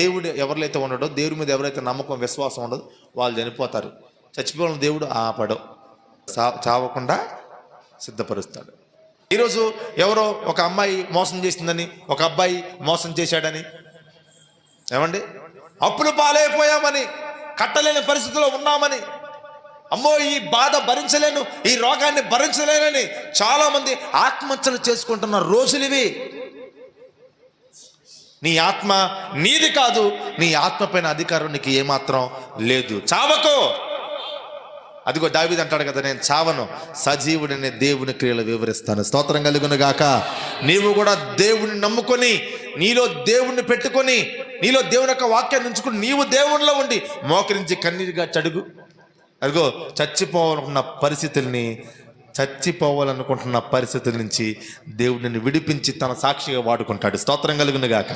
దేవుడు ఎవరిలైతే ఉండడో, దేవుడి మీద ఎవరైతే నమ్మకం విశ్వాసం ఉండదో వాళ్ళు చనిపోతారు. చచ్చిపోయిన దేవుడు ఆపడు, చావకుండా సిద్ధపరుస్తాడు. ఈరోజు ఎవరో ఒక అమ్మాయి మోసం చేసిందని, ఒక అబ్బాయి మోసం చేశాడని, ఏమండి అప్పులు పాలైపోయామని, కట్టలేని పరిస్థితిలో ఉన్నామని, అమ్మో ఈ బాధ భరించలేను, ఈ రోగాన్ని భరించలేనని చాలా మంది ఆత్మహత్యలు చేసుకుంటున్న రోజులు ఇవి. నీ ఆత్మ నీది కాదు, నీ ఆత్మ పైన అధికారం నీకు ఏమాత్రం లేదు. చావకో. అదిగో దావీదు అంటాడు కదా, నేను చావను, సజీవుడనే దేవుని క్రియలు వివరిస్తాను. స్తోత్రం కలుగును గాక. నీవు కూడా దేవుని నమ్ముకొని, నీలో దేవుణ్ణి పెట్టుకొని, నీలో దేవుని యొక్క వాక్యాన్ని ఉంచుకుని, నీవు దేవునిలో ఉండి మోకరించి కన్నీరుగా చడుగు. అదిగో చచ్చిపోవాలనుకుంటున్న పరిస్థితుల నుంచి దేవుడిని విడిపించి తన సాక్షిగా వాడుకుంటాడు. స్తోత్రం కలుగును గాక.